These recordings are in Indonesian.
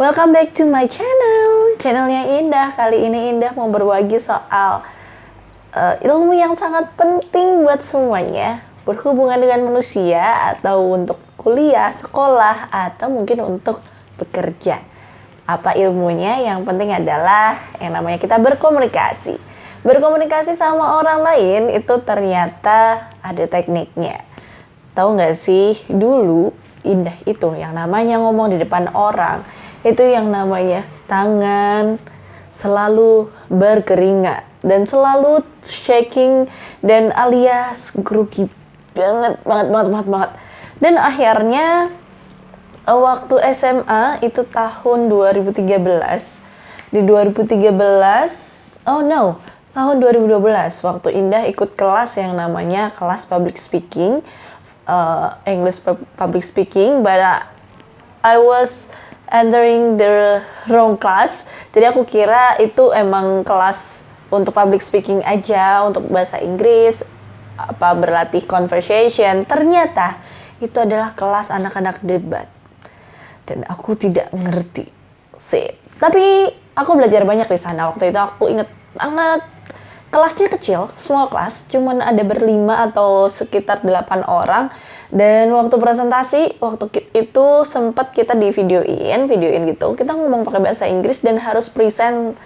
Welcome back to my channelnya Indah. Kali ini Indah mau berbagi soal ilmu yang sangat penting buat semuanya, berhubungan dengan manusia atau untuk kuliah, sekolah, atau mungkin untuk bekerja. Apa ilmunya? Yang penting adalah yang namanya kita berkomunikasi. Berkomunikasi sama orang lain itu ternyata ada tekniknya. Tahu nggak sih, dulu Indah itu yang namanya ngomong di depan orang, itu yang namanya tangan selalu berkeringat dan selalu shaking dan alias grogi banget. Dan akhirnya waktu SMA itu tahun 2013, di 2013, tahun 2012 waktu Indah ikut kelas yang namanya kelas public speaking, English public speaking, but I was entering the wrong class. Jadi aku kira itu emang kelas untuk public speaking aja, untuk bahasa Inggris, apa berlatih conversation. Ternyata itu adalah kelas anak-anak debat. Dan aku tidak ngerti sih. Tapi aku belajar banyak di sana. Waktu itu aku inget banget, kelasnya kecil, small class, cuman ada berlima atau sekitar 8 orang. Dan waktu presentasi, waktu itu sempat kita di videoin gitu. Kita ngomong pakai bahasa Inggris dan harus present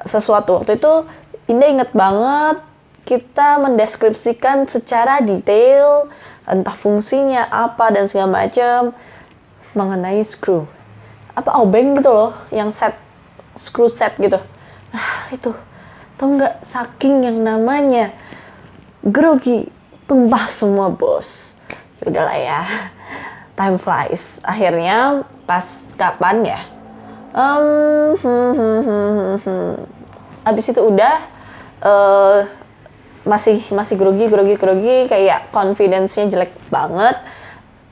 sesuatu. Waktu itu Indah inget banget kita mendeskripsikan secara detail entah fungsinya apa dan segala macam mengenai screw. Apa obeng gitu loh, yang screw set gitu. Nah, itu tau nggak, saking yang namanya grogi, tumpah semua bos. Udahlah ya, time flies. Akhirnya pas kapan ya? Abis itu udah masih grogi, kayak confidence-nya jelek banget.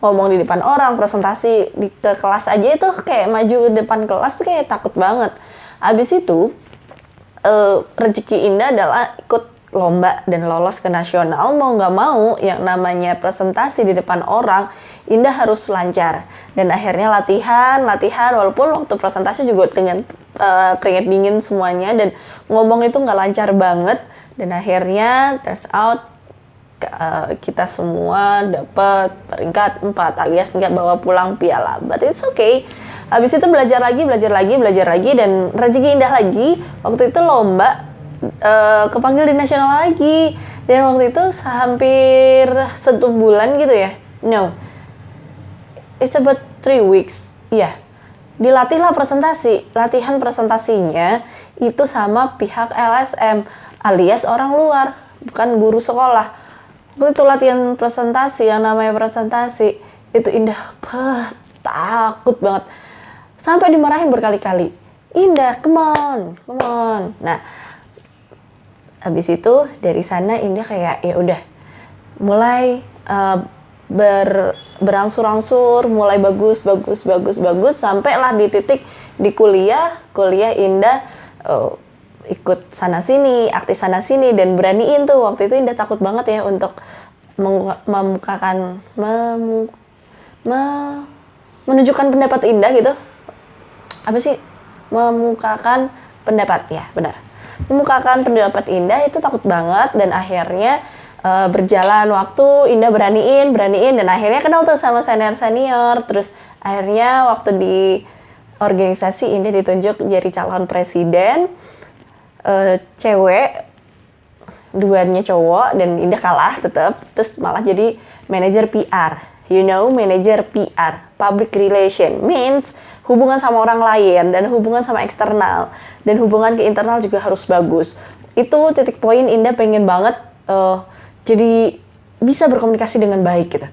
Ngomong di depan orang, presentasi ke kelas aja itu kayak maju ke depan kelas tuh kayak takut banget. Abis itu rezeki Indah adalah ikut lomba dan lolos ke nasional. Mau nggak mau yang namanya presentasi di depan orang, Indah harus lancar. Dan akhirnya latihan walaupun waktu presentasi juga dengan keringet dingin semuanya dan ngomong itu nggak lancar banget. Dan akhirnya turns out kita semua dapat peringkat 4 alias nggak bawa pulang piala, but it's okay. Habis itu belajar lagi dan rezeki Indah lagi waktu itu lomba, kepanggil di nasional lagi. Dan waktu itu hampir 1 bulan gitu ya, it's about 3 weeks, iya. Dilatihlah latihan presentasinya itu sama pihak LSM alias orang luar, bukan guru sekolah. Waktu itu latihan presentasi, yang namanya presentasi itu Indah takut banget sampai dimarahin berkali-kali. Indah, come on. Nah, habis itu dari sana Indah kayak ya udah mulai berangsur-angsur, mulai bagus sampailah di titik di kuliah Indah ikut sana sini, aktif sana sini dan beraniin tuh. Waktu itu Indah takut banget ya untuk menunjukkan pendapat Indah gitu. Apa sih? Memukakan pendapat, ya benar. Memukakan pendapat Indah itu takut banget. Dan akhirnya berjalan waktu Indah beraniin dan akhirnya kenal tuh sama senior. Terus akhirnya waktu di organisasi Indah ditunjuk jadi calon presiden, cewek, duanya cowok, dan Indah kalah tetap. Terus malah jadi manajer PR. Manajer PR, public relation, means hubungan sama orang lain dan hubungan sama eksternal dan hubungan ke internal juga harus bagus. Itu titik poin Indah pengen banget jadi bisa berkomunikasi dengan baik gitu.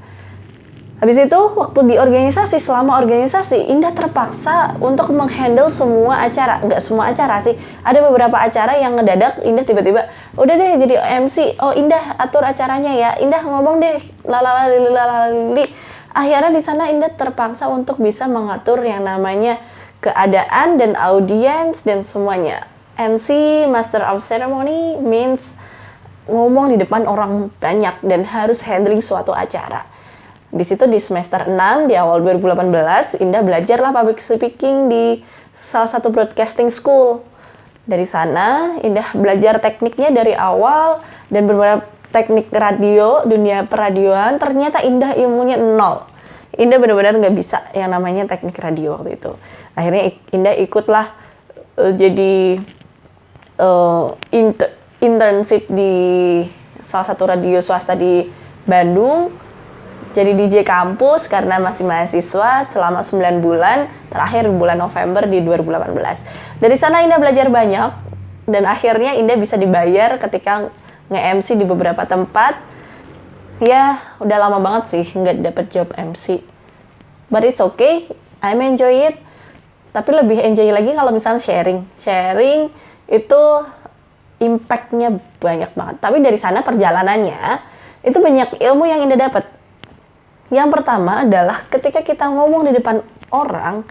Habis itu waktu di organisasi, selama organisasi Indah terpaksa untuk menghandle semua acara. Nggak semua acara sih, ada beberapa acara yang ngedadak Indah tiba-tiba udah deh jadi MC. Oh, Indah atur acaranya ya, Indah ngomong deh lalalali. Akhirnya di sana Indah terpaksa untuk bisa mengatur yang namanya keadaan dan audiens dan semuanya. MC, Master of Ceremony, means ngomong di depan orang banyak dan harus handling suatu acara. Habis itu di semester 6 di awal 2018 Indah belajarlah public speaking di salah satu broadcasting school. Dari sana Indah belajar tekniknya dari awal dan beberapa teknik radio, dunia peradioan. Ternyata Indah ilmunya nol. Indah benar-benar nggak bisa yang namanya teknik radio waktu itu. Akhirnya Indah ikutlah jadi internship di salah satu radio swasta di Bandung. Jadi DJ kampus karena masih mahasiswa selama 9 bulan, terakhir bulan November di 2018. Dari sana Indah belajar banyak dan akhirnya Indah bisa dibayar ketika nge-MC di beberapa tempat. Ya, udah lama banget sih nggak dapet job MC. But it's okay, I'm enjoy it. Tapi lebih enjoy lagi kalau misalnya sharing. Sharing itu impact-nya banyak banget. Tapi dari sana perjalanannya, itu banyak ilmu yang Indah dapat. Yang pertama adalah ketika kita ngomong di depan orang,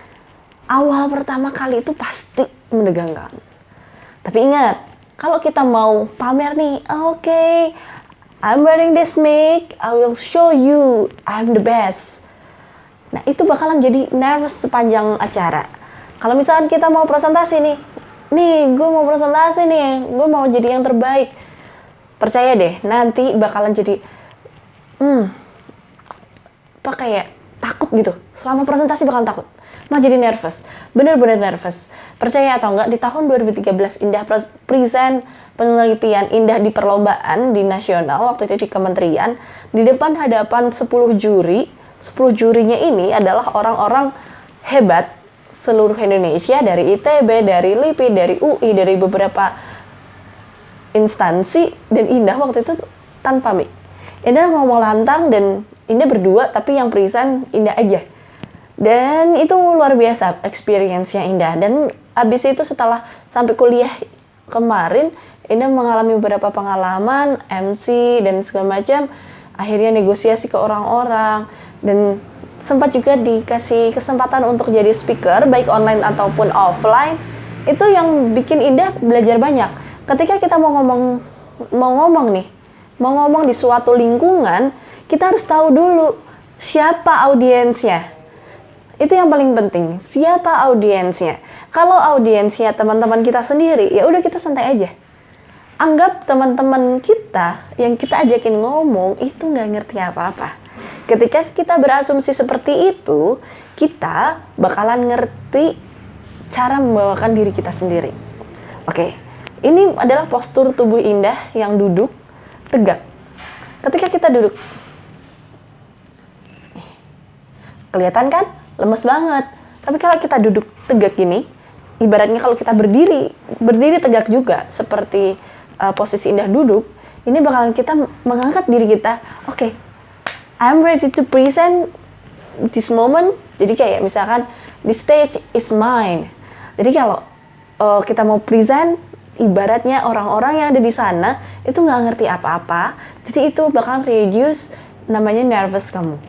awal pertama kali itu pasti menegangkan. Tapi ingat, kalau kita mau pamer nih, okay, I'm wearing this mic, I will show you I'm the best. Nah, itu bakalan jadi nervous sepanjang acara. Kalau misalkan kita mau presentasi nih, gue mau presentasi nih, gue mau jadi yang terbaik. Percaya deh, nanti bakalan jadi, kayak takut gitu. Selama presentasi bakalan takut. Malah jadi nervous, bener-bener nervous. Percaya atau enggak, di tahun 2013 Indah present penelitian Indah di perlombaan di nasional, waktu itu di kementerian, di depan hadapan 10 juri. 10 jurinya ini adalah orang-orang hebat seluruh Indonesia, dari ITB, dari LIPI, dari UI, dari beberapa instansi, dan Indah waktu itu tanpa mic. Indah ngomong lantang dan Indah berdua, tapi yang present Indah aja. Dan itu luar biasa experience-nya Indah. Dan abis itu setelah sampai kuliah kemarin, Indah mengalami beberapa pengalaman, MC, dan segala macam. Akhirnya negosiasi ke orang-orang. Dan sempat juga dikasih kesempatan untuk jadi speaker, baik online ataupun offline. Itu yang bikin Indah belajar banyak. Ketika kita mau ngomong di suatu lingkungan, kita harus tahu dulu siapa audiensnya. Itu yang paling penting, siapa audiensnya. Kalau audiensnya teman-teman kita sendiri, ya udah kita santai aja. Anggap teman-teman kita yang kita ajakin ngomong itu nggak ngerti apa-apa. Ketika kita berasumsi seperti itu, kita bakalan ngerti cara membawakan diri kita sendiri. Oke, ini adalah postur tubuh Indah yang duduk tegak. Ketika kita duduk, kelihatan kan? Lemes banget. Tapi kalau kita duduk tegak gini, ibaratnya kalau kita berdiri tegak juga, seperti posisi Indah duduk, ini bakalan kita mengangkat diri kita. Oke, I'm ready to present this moment. Jadi kayak misalkan, the stage is mine. Jadi kalau kita mau present, ibaratnya orang-orang yang ada di sana itu nggak ngerti apa-apa. Jadi itu bakalan reduce namanya nervous kamu.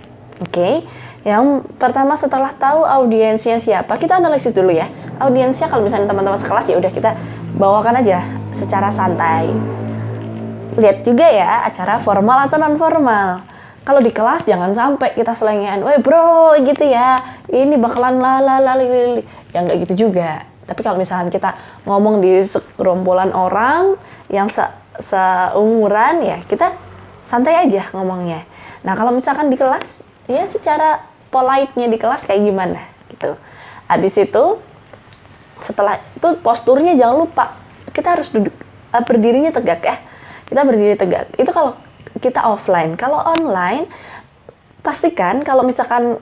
Oke? Yang pertama, setelah tahu audiensnya siapa, kita analisis dulu ya. Audiensnya kalau misalnya teman-teman sekelas, ya udah kita bawakan aja secara santai. Lihat juga ya acara formal atau non formal. Kalau di kelas jangan sampai kita selengean, "Woi bro, gitu ya. Ini bakalan lalalali." Ya nggak gitu juga. Tapi kalau misalnya kita ngomong di segerombolan orang yang seumuran, ya kita santai aja ngomongnya. Nah, kalau misalkan di kelas, ya secara polite-nya di kelas kayak gimana gitu. Habis itu, setelah itu posturnya jangan lupa, kita harus duduk, berdirinya tegak ya. Kita berdiri tegak. Itu kalau kita offline. Kalau online, pastikan kalau misalkan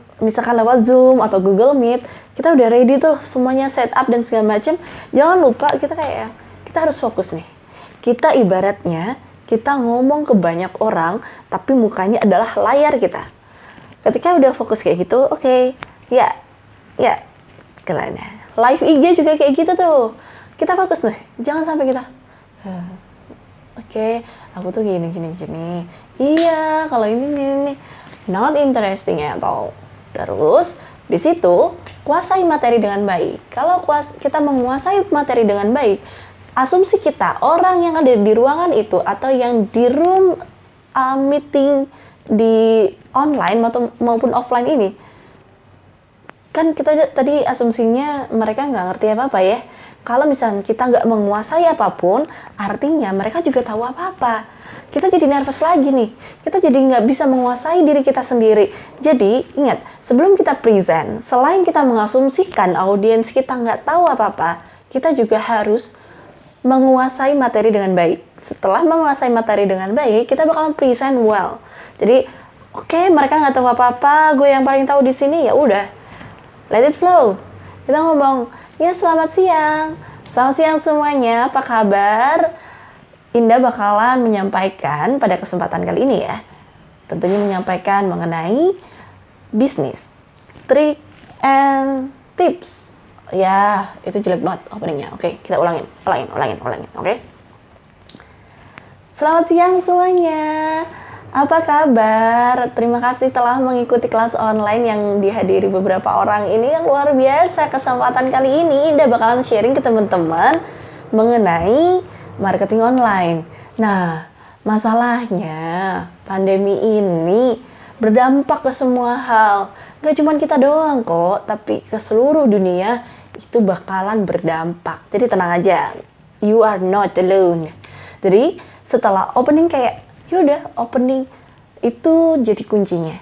lewat Zoom atau Google Meet, kita udah ready tuh semuanya setup dan segala macam. Jangan lupa kita harus fokus nih. Kita ibaratnya kita ngomong ke banyak orang, tapi mukanya adalah layar kita. Ketika udah fokus kayak gitu, oke, ya, kalian ya. Live IG juga kayak gitu tuh. Kita fokus nih, jangan sampai kita, oke, aku tuh gini. Iya, kalau ini, not interesting at all. Terus, di situ, kuasai materi dengan baik. Kalau kita menguasai materi dengan baik, asumsi kita, orang yang ada di ruangan itu, atau yang di room meeting di online maupun offline ini, kan kita tadi asumsinya mereka nggak ngerti apa-apa ya. Kalau misalnya kita nggak menguasai apapun, artinya mereka juga tahu apa-apa. Kita jadi nervous lagi nih. Kita jadi nggak bisa menguasai diri kita sendiri. Jadi ingat, sebelum kita present, selain kita mengasumsikan audiens kita nggak tahu apa-apa, kita juga harus menguasai materi dengan baik. Setelah menguasai materi dengan baik, kita bakal present well. Jadi, oke, mereka nggak tahu apa-apa, gue yang paling tahu di sini, ya udah, let it flow. Kita ngomong, ya selamat siang. Selamat siang semuanya, apa kabar? Indah bakalan menyampaikan pada kesempatan kali ini ya. Tentunya menyampaikan mengenai bisnis, trik, and tips. Ya, itu jelek banget openingnya. Oke, kita ulangin. Oke. Selamat siang semuanya. Apa kabar? Terima kasih telah mengikuti kelas online yang dihadiri beberapa orang ini yang luar biasa. Kesempatan kali ini Indah bakalan sharing ke teman-teman mengenai marketing online. Nah, masalahnya pandemi ini berdampak ke semua hal. Gak cuma kita doang kok, tapi ke seluruh dunia itu bakalan berdampak. Jadi tenang aja, you are not alone. Jadi setelah opening kayak yaudah opening itu jadi kuncinya.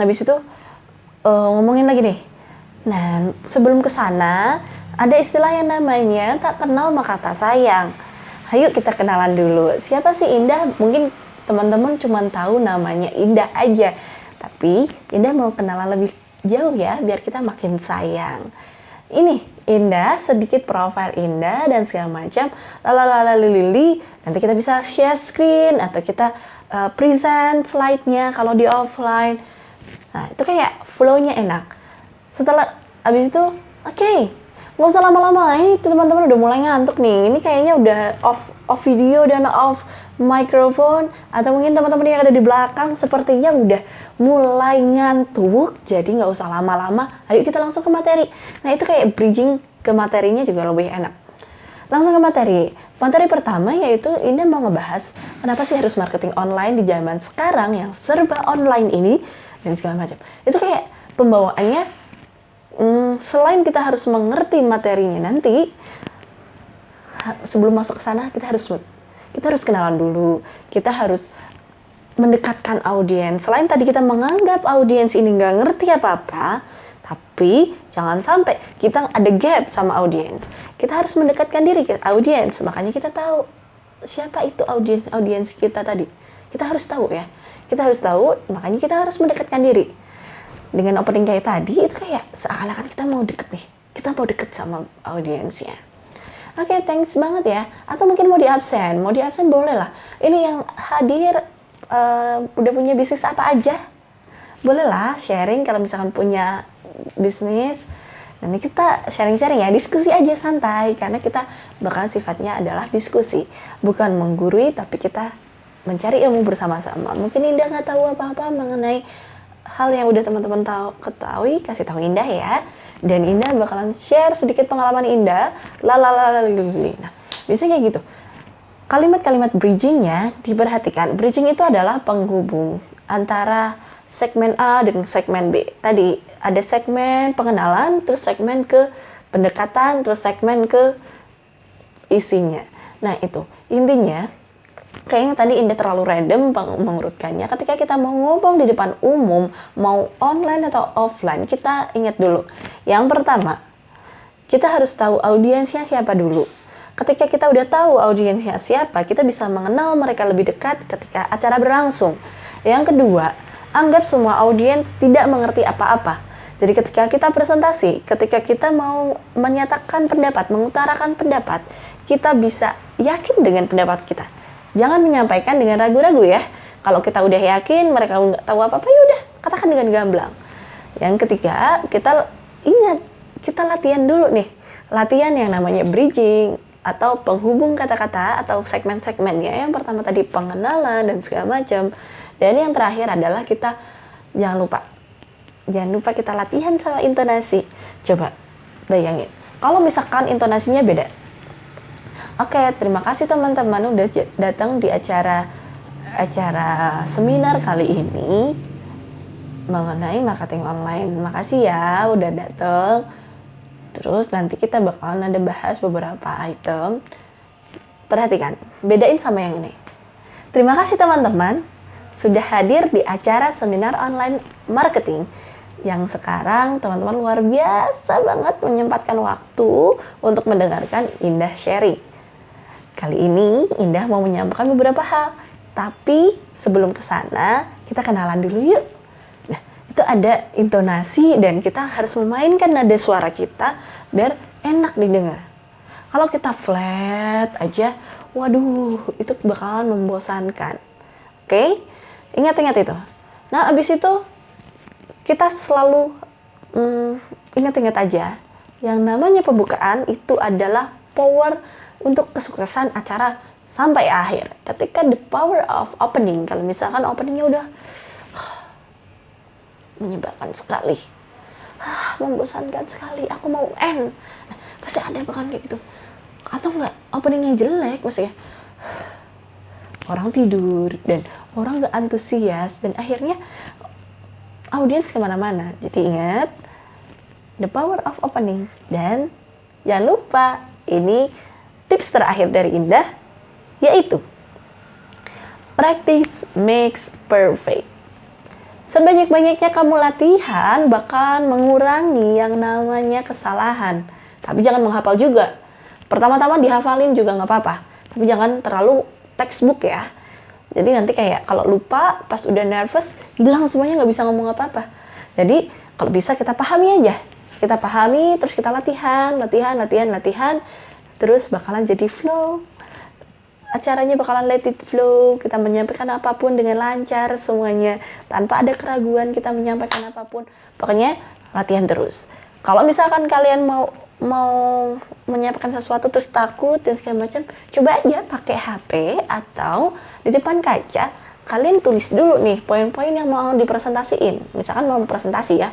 Habis itu ngomongin lagi nih. Nah, sebelum kesana ada istilah yang namanya tak kenal maka tak sayang. Ayo kita kenalan dulu. Siapa sih Indah? Mungkin teman-teman cuma tahu namanya Indah aja. Tapi Indah mau kenalan lebih jauh ya, biar kita makin sayang. Ini Indah, sedikit profil Indah dan segala macam. Lalalalalalili. Nanti kita bisa share screen atau kita present slide-nya kalau di offline. Nah, itu kayak flow-nya enak. Setelah abis itu, oke. Nggak usah lama-lama, ini teman-teman udah mulai ngantuk nih. Ini kayaknya udah off video dan off microphone. Atau mungkin teman-teman yang ada di belakang sepertinya udah mulai ngantuk. Jadi nggak usah lama-lama, ayo kita langsung ke materi. Nah itu kayak bridging ke materinya juga lebih enak. Langsung ke materi. Materi pertama yaitu Indah mau ngebahas kenapa sih harus marketing online di zaman sekarang yang serba online ini dan segala macam. Itu kayak pembawaannya, selain kita harus mengerti materinya nanti, sebelum masuk ke sana kita harus kenalan dulu. Kita harus mendekatkan audiens. Selain tadi kita menganggap audiens ini nggak ngerti apa-apa, tapi jangan sampai kita ada gap sama audiens. Kita harus mendekatkan diri ke audiens. Makanya kita tahu siapa itu audiens kita tadi. Kita harus tahu ya. Kita harus tahu, makanya kita harus mendekatkan diri. Dengan opening kayak tadi, itu kayak seakan-akan kita mau deket nih. Kita mau deket sama audiensnya. Oke, thanks banget ya. Atau mungkin mau di absen boleh lah. Ini yang hadir udah punya bisnis apa aja? Boleh lah sharing kalau misalkan punya bisnis. Nanti kita sharing-sharing ya, diskusi aja santai. Karena kita bakal sifatnya adalah diskusi. Bukan menggurui, tapi kita mencari ilmu bersama-sama. Mungkin Indah nggak tahu apa-apa mengenai hal yang udah teman-teman ketahui, kasih tahu Indah ya. Dan Indah bakalan share sedikit pengalaman Indah. Nah, biasanya kayak gitu. Kalimat-kalimat bridgingnya diperhatikan. Bridging itu adalah penghubung antara segmen A dan segmen B. Tadi ada segmen pengenalan, terus segmen ke pendekatan, terus segmen ke isinya. Nah itu, intinya kayaknya tadi Indah terlalu random mengurutkannya. Ketika kita mau ngomong di depan umum, mau online atau offline, kita ingat dulu. Yang pertama, kita harus tahu audiensnya siapa dulu. Ketika kita udah tahu audiensnya siapa, kita bisa mengenal mereka lebih dekat ketika acara berlangsung. Yang kedua, anggap semua audiens tidak mengerti apa-apa. Jadi ketika kita presentasi, ketika kita mau menyatakan pendapat, mengutarakan pendapat, kita bisa yakin dengan pendapat kita. Jangan menyampaikan dengan ragu-ragu ya. Kalau kita udah yakin, mereka nggak tahu apa-apa, ya udah katakan dengan gamblang. Yang ketiga, kita ingat, kita latihan dulu nih. Latihan yang namanya bridging, atau penghubung kata-kata, atau segmen-segmennya. Yang pertama tadi pengenalan dan segala macam. Dan yang terakhir adalah kita, jangan lupa kita latihan sama intonasi. Coba bayangin, kalau misalkan intonasinya beda. Oke, terima kasih teman-teman udah datang di acara acara seminar kali ini mengenai marketing online. Makasih ya udah dateng. Terus nanti kita bakalan ada bahas beberapa item. Perhatikan, bedain sama yang ini. Terima kasih teman-teman sudah hadir di acara seminar online marketing yang sekarang teman-teman luar biasa banget menyempatkan waktu untuk mendengarkan Indah sharing. Kali ini Indah mau menyampaikan beberapa hal, tapi sebelum ke sana kita kenalan dulu yuk. Nah, itu ada intonasi dan kita harus memainkan nada suara kita biar enak didengar. Kalau kita flat aja, waduh, itu bakalan membosankan. Oke? Ingat-ingat itu. Nah, abis itu kita selalu ingat-ingat aja, yang namanya pembukaan itu adalah power untuk kesuksesan acara sampai akhir. Ketika the power of opening, kalau misalkan openingnya udah menyebalkan sekali, membosankan sekali, aku mau end. Nah, pasti ada bahkan kayak gitu. Atau enggak, openingnya jelek, maksudnya orang tidur dan orang gak antusias dan akhirnya audiens kemana-mana. Jadi ingat, the power of opening. Dan jangan lupa, ini tips terakhir dari Indah, yaitu practice makes perfect. Sebanyak-banyaknya kamu latihan bakal mengurangi yang namanya kesalahan. Tapi jangan menghafal juga. Pertama-tama dihafalin juga nggak apa-apa. Tapi jangan terlalu textbook ya. Jadi nanti kayak kalau lupa, pas udah nervous, hilang semuanya, nggak bisa ngomong apa-apa. Jadi kalau bisa kita pahami aja. Kita pahami, terus kita latihan. Terus bakalan jadi flow. Acaranya bakalan let it flow. Kita menyampaikan apapun dengan lancar semuanya. Tanpa ada keraguan kita menyampaikan apapun. Pokoknya latihan terus. Kalau misalkan kalian mau menyiapkan sesuatu terus takut dan segala macam, coba aja pakai HP atau di depan kaca kalian tulis dulu nih poin-poin yang mau dipresentasiin. Misalkan mau presentasi ya,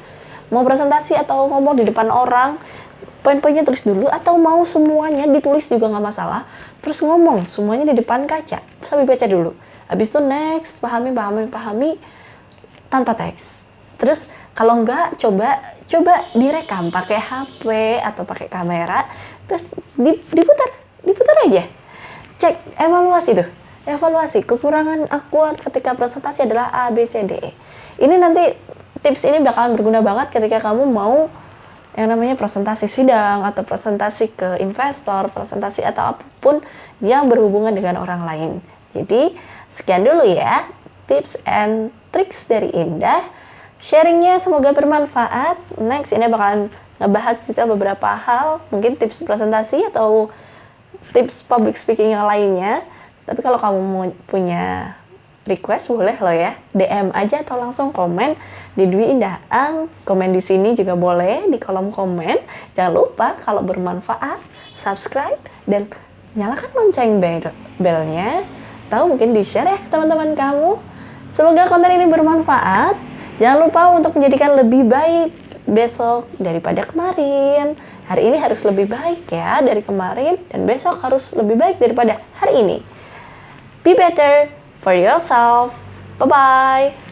mau presentasi atau ngomong di depan orang, poin-poinnya tulis dulu, atau mau semuanya ditulis juga nggak masalah, terus ngomong semuanya di depan kaca sambil baca dulu. Habis itu next pahami tanpa teks. Terus kalau enggak, coba direkam pakai HP atau pakai kamera, terus diputar aja. Cek, evaluasi kekurangan aku ketika presentasi adalah A, B, C, D, E. Ini nanti tips ini bakalan berguna banget ketika kamu mau yang namanya presentasi sidang atau presentasi ke investor, presentasi atau apapun yang berhubungan dengan orang lain. Jadi sekian dulu ya tips and tricks dari Indah. Sharingnya semoga bermanfaat. Next, ini bakalan ngebahas detail beberapa hal, mungkin tips presentasi atau tips public speaking yang lainnya. Tapi kalau kamu mau punya request, boleh loh ya, DM aja atau langsung komen di Dwi Indah Ang. Komen di sini juga boleh di kolom komen. Jangan lupa kalau bermanfaat, subscribe dan nyalakan lonceng belnya. Atau mungkin di-share ya ke teman-teman kamu. Semoga konten ini bermanfaat. Jangan lupa untuk menjadikan lebih baik besok daripada kemarin. Hari ini harus lebih baik ya dari kemarin, dan besok harus lebih baik daripada hari ini. Be better for yourself. Bye-bye.